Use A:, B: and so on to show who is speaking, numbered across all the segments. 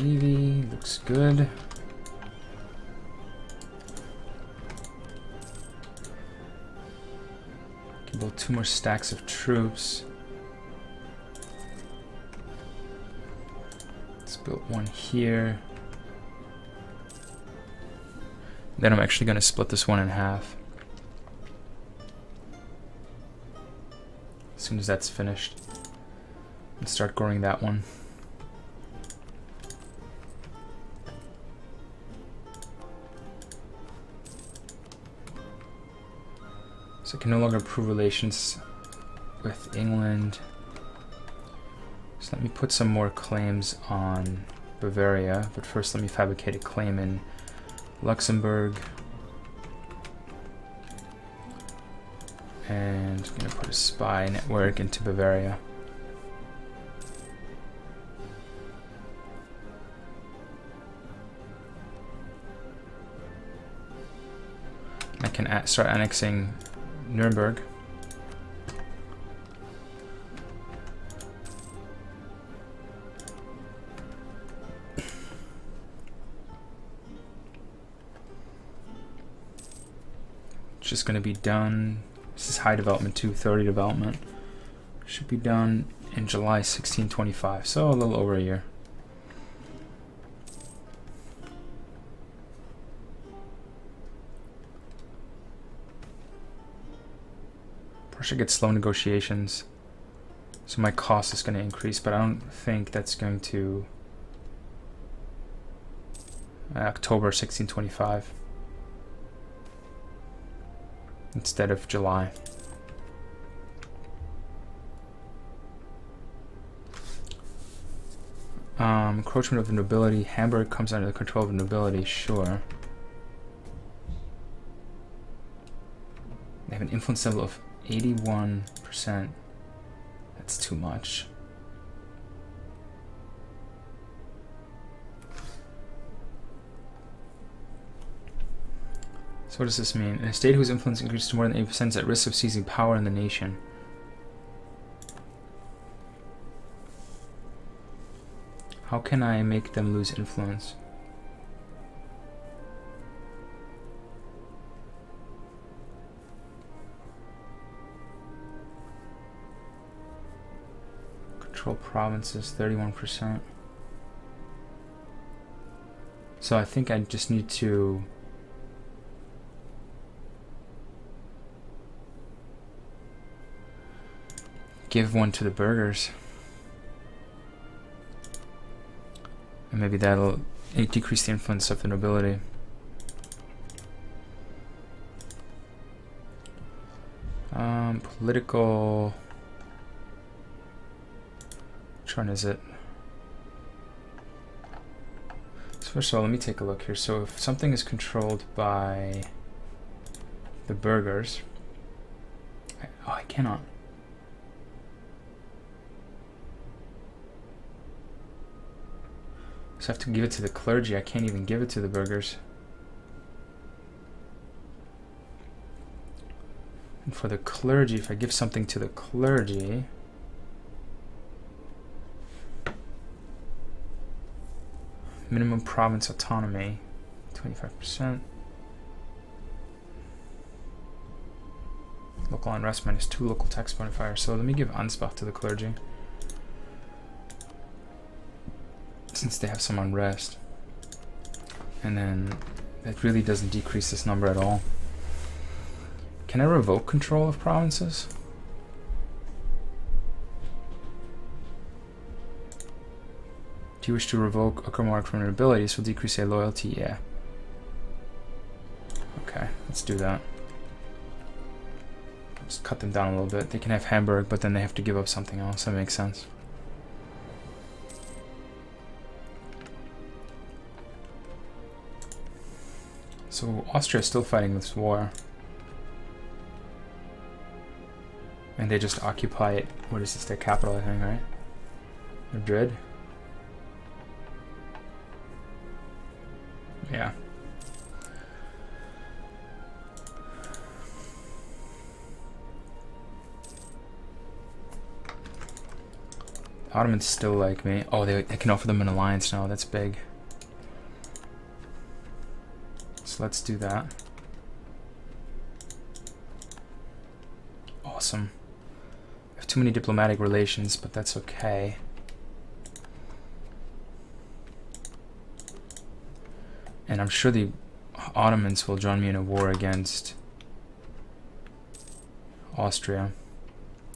A: Navy looks good. Can build 2 more stacks of troops. Let's build 1 here. Then I'm actually going to split this one in half. As soon as that's finished, and start growing that one. So I can no longer improve relations with England. So let me put some more claims on Bavaria, but first let me fabricate a claim in Luxembourg. And I'm gonna put a spy network into Bavaria. I can start annexing Nuremberg. It's just going to be done. This is high development 230 development. Should be done in July 1625, so a little over a year. Prussia gets slow negotiations, so my cost is going to increase, but I don't think that's going to October 1625 instead of July. Encroachment of the nobility. Hamburg comes under the control of the nobility, sure. They have an influence level of 81%. That's too much. So what does this mean? In a state whose influence increases to more than 80% is at risk of seizing power in the nation. How can I make them lose influence? Control provinces, 31%. So I think I just need to give one to the burghers. And maybe that'll decrease the influence of the nobility. Political... Which one is it? So first of all, let me take a look here. So if something is controlled by the burghers... I cannot. So I have to give it to the clergy. I can't even give it to the burghers. And for the clergy, if I give something to the clergy... Minimum province autonomy, 25%. Local unrest -2 local tax bonifier. So let me give Ansbach to the clergy, since they have some unrest. And then that really doesn't decrease this number at all. Can I revoke control of provinces? Do you wish to revoke Uckermark from your abilities? Will decrease their loyalty? Yeah. Okay, let's do that. Just cut them down a little bit. They can have Hamburg, but then they have to give up something else. That makes sense. So Austria is still fighting this war. And they just occupy it. What is this? Their capital, I think, right? Madrid? Yeah. Ottomans still like me. Oh, they can offer them an alliance now. That's big. So let's do that. Awesome. I have too many diplomatic relations, but that's okay. And I'm sure the Ottomans will join me in a war against Austria.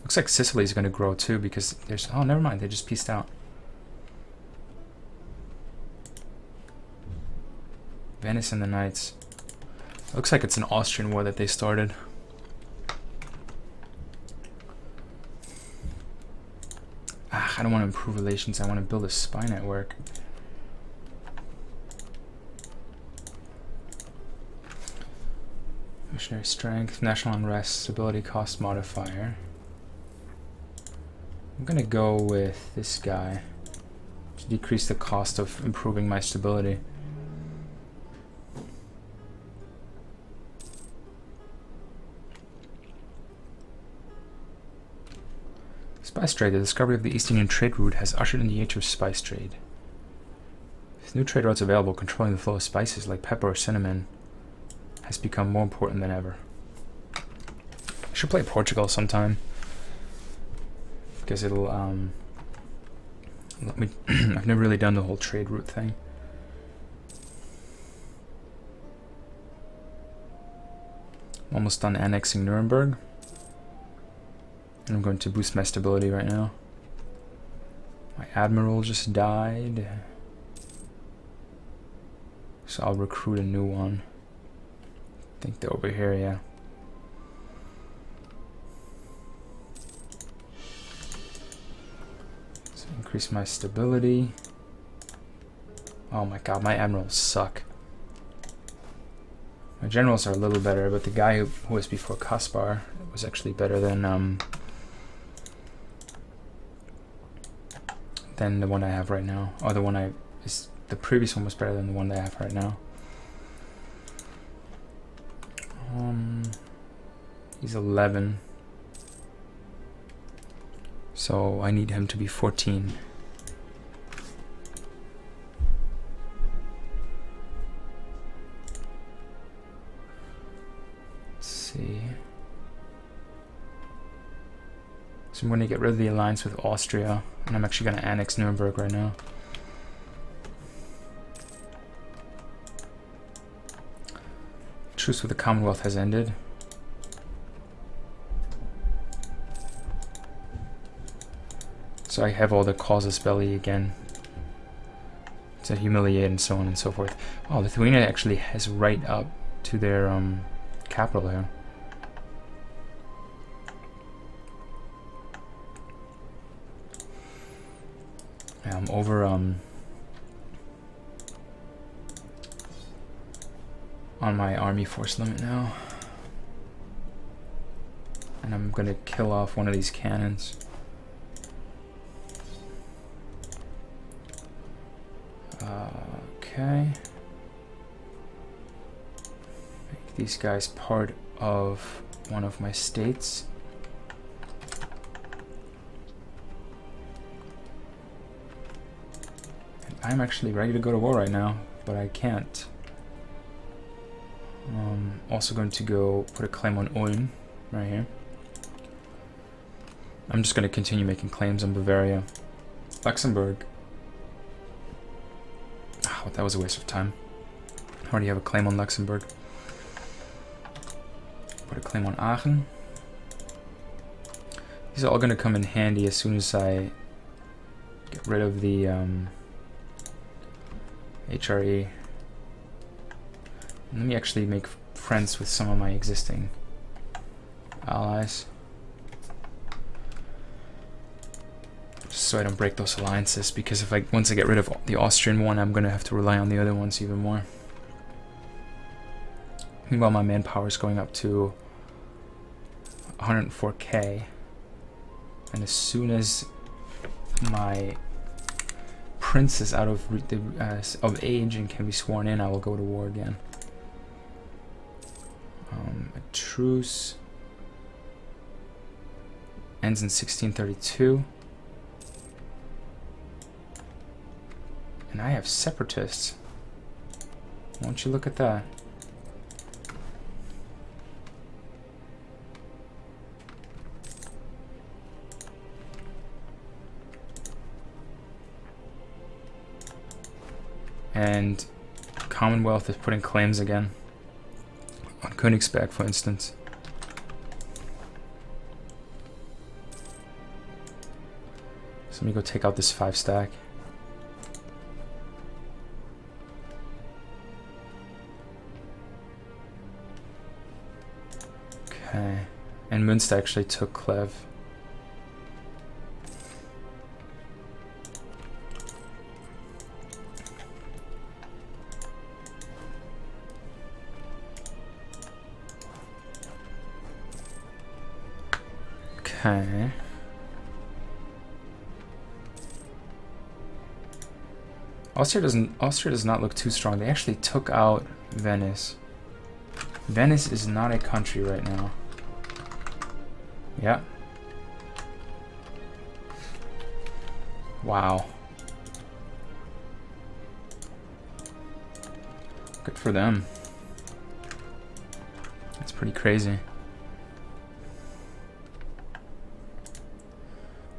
A: Looks like Sicily is going to grow too because there's... Oh, never mind. They just peaced out. Venice and the Knights. Looks like it's an Austrian war that they started. I don't want to improve relations. I want to build a spy network. Missionary strength, national unrest, stability cost modifier. I'm gonna go with this guy to decrease the cost of improving my stability. Spice trade. The discovery of the East Indian trade route has ushered in the age of spice trade. With new trade routes available, controlling the flow of spices like pepper or cinnamon has become more important than ever. I should play Portugal sometime. Because it'll let me I've never really done the whole trade route thing. I'm almost done annexing Nuremberg. And I'm going to boost my stability right now. My admiral just died. So I'll recruit a new one. I think they're over here, yeah. Increase my stability. Oh my god, my admirals suck. My generals are a little better, but the guy who was before Kaspar was actually better than the one I have right now. Or the previous one was better than the one that I have right now. He's 11. So I need him to be 14. Let's see. So I'm going to get rid of the alliance with Austria, and I'm actually going to annex Nuremberg right now. Truce with the Commonwealth has ended. So I have all the casus belli again to humiliate and so on and so forth. Oh, Lithuania actually has right up to their capital here. Yeah, I'm over on my army force limit now. And I'm gonna kill off one of these cannons. Okay. Make these guys part of one of my states. And I'm actually ready to go to war right now, but I can't. Also going to go put a claim on Ulm right here. I'm just going to continue making claims on Bavaria. Luxembourg. Oh, that was a waste of time. I already have a claim on Luxembourg. Put a claim on Aachen. These are all going to come in handy as soon as I get rid of the HRE. Let me actually make friends with some of my existing allies. Just so I don't break those alliances, because if once I get rid of the Austrian one, I'm gonna have to rely on the other ones even more. Meanwhile, my manpower is going up to 104k, and as soon as my prince is out of age and can be sworn in, I will go to war again. A truce ends in 1632. And I have separatists. Won't you look at that? And Commonwealth is putting claims again. On Königsberg, for instance. So let me go take out this 5 stack. Okay. And Münster actually took Clev. Okay. Austria does not look too strong. They actually took out Venice. Venice is not a country right now. Yeah. Wow. Good for them. That's pretty crazy.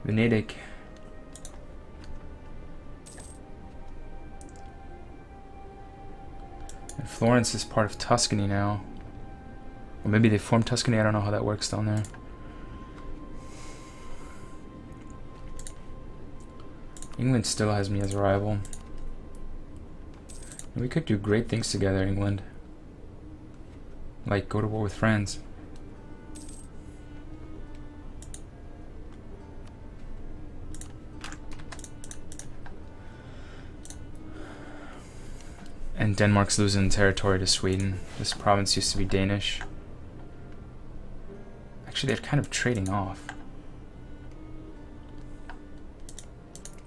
A: Venedig. And Florence is part of Tuscany now. Or maybe they formed Tuscany, I don't know how that works down there. England still has me as a rival. And we could do great things together, England. Like go to war with France. And Denmark's losing territory to Sweden. This province used to be Danish. Actually, they're kind of trading off.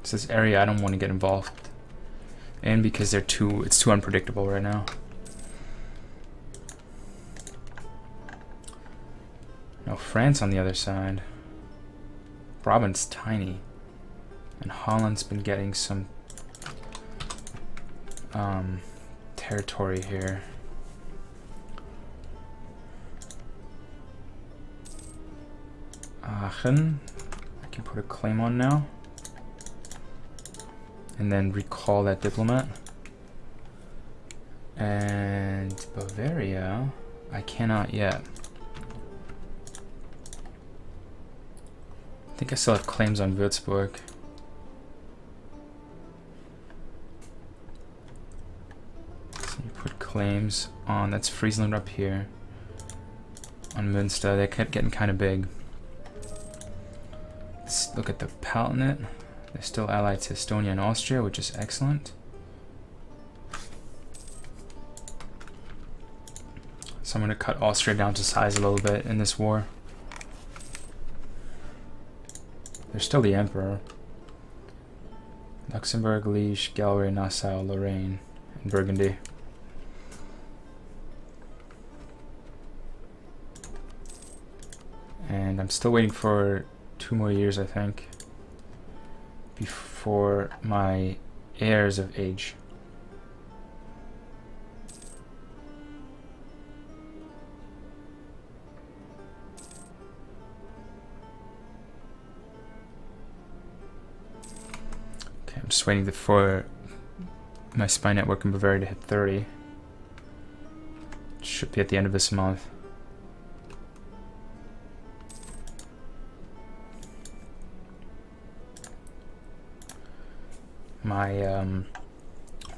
A: It's this area I don't want to get involved. And because it's too unpredictable right now. Now France on the other side. Brabant's tiny. And Holland's been getting some territory here. Aachen, I can put a claim on now. And then recall that diplomat. And Bavaria, I cannot yet. I think I still have claims on Würzburg. Claims on, that's Friesland up here. On Münster, they kept getting kind of big. Let's look at the Palatinate. They're still allied to Estonia and Austria, which is excellent. So I'm going to cut Austria down to size a little bit in this war. They're still the Emperor. Luxembourg, Liège, Galway, Nassau, Lorraine, and Burgundy. And I'm still waiting for 2 more years, I think, before my heirs of age. Okay, I'm just waiting for my spy network in Bavaria to hit 30. It should be at the end of this month. My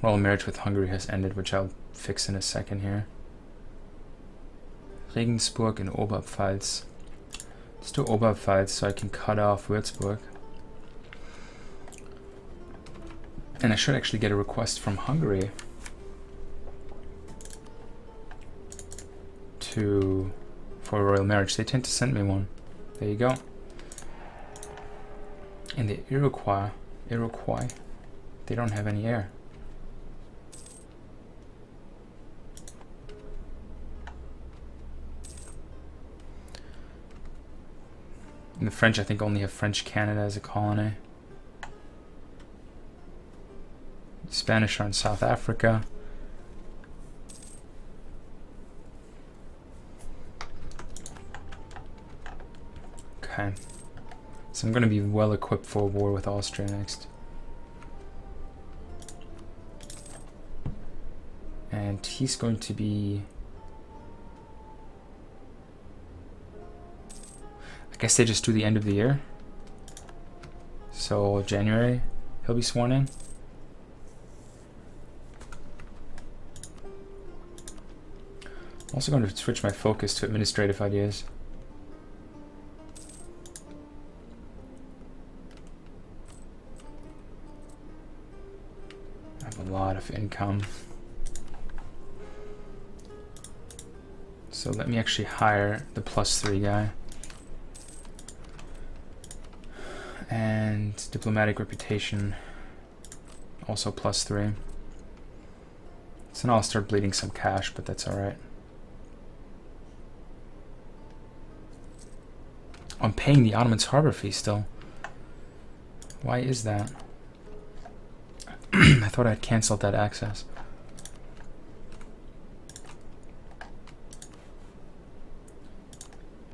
A: royal marriage with Hungary has ended, which I'll fix in a second here. Regensburg and Oberpfalz. Let's do Oberpfalz so I can cut off Würzburg. And I should actually get a request from Hungary for a royal marriage. They tend to send me one. There you go. And the Iroquois, they don't have any air. And the French, I think, only have French Canada as a colony. Spanish are in South Africa. Okay. So I'm going to be well equipped for a war with Austria next. And he's going to be... I guess they just do the end of the year. So January, he'll be sworn in. I'm also going to switch my focus to administrative ideas. I have a lot of income. So let me actually hire the +3 guy. And diplomatic reputation, also +3. So now I'll start bleeding some cash, but that's alright. I'm paying the Ottomans harbor fee still. Why is that? I thought I'd canceled that access.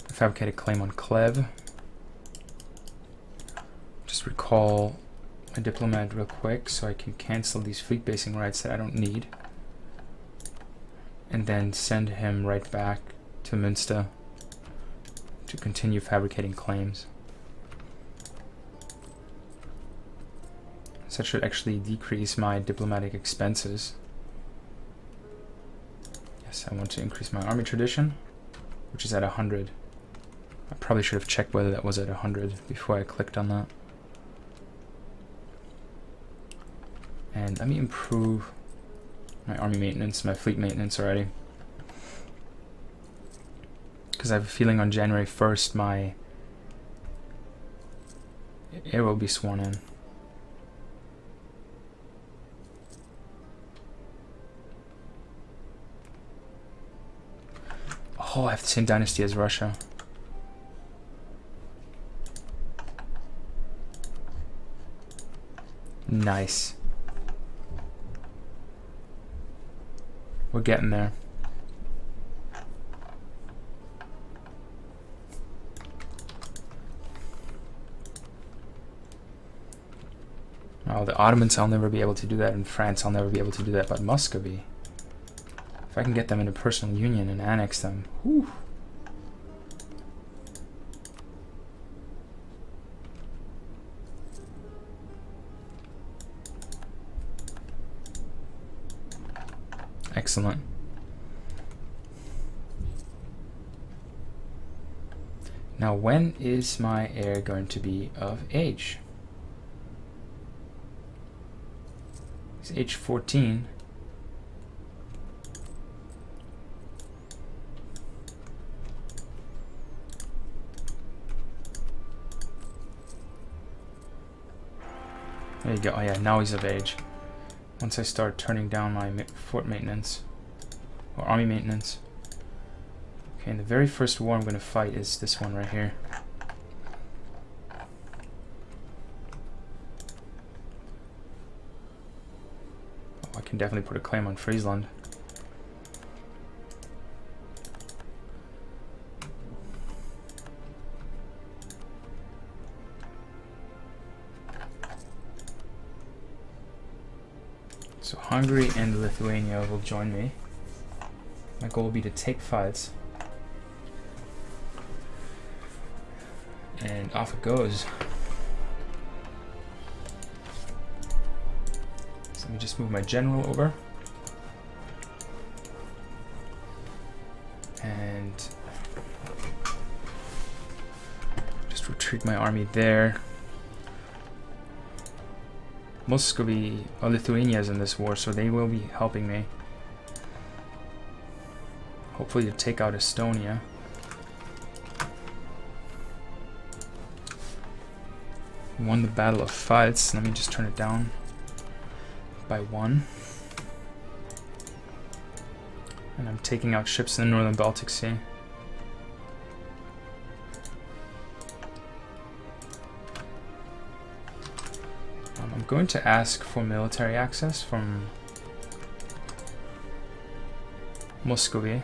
A: Fabricate a claim on Clev. Just recall my diplomat real quick so I can cancel these fleet basing rights that I don't need. And then send him right back to Münster to continue fabricating claims. So that should actually decrease my diplomatic expenses. Yes, I want to increase my army tradition, which is at 100. I probably should have checked whether that was at 100 before I clicked on that. And let me improve my army maintenance, my fleet maintenance already. Because I have a feeling on January 1st my heir will be sworn in. Oh, I have the same dynasty as Russia. Nice. We're getting there. Oh, the Ottomans, I'll never be able to do that. In France, I'll never be able to do that. But Muscovy, if I can get them into personal union and annex them, whew. Excellent. Now, when is my heir going to be of age? He's age 14. There you go. Oh yeah, now he's of age. Once I start turning down my fort maintenance, or army maintenance. Okay, and the very first war I'm going to fight is this one right here. Oh, I can definitely put a claim on Friesland. So Hungary and Lithuania will join me. My goal will be to take fights. And off it goes. So let me just move my general over. And just retreat my army there. Muscovy or Lithuania is in this war, so they will be helping me. Hopefully to take out Estonia. Won the Battle of Pfalz. Let me just turn it down by 1. And I'm taking out ships in the northern Baltic Sea. I'm going to ask for military access from Muscovy.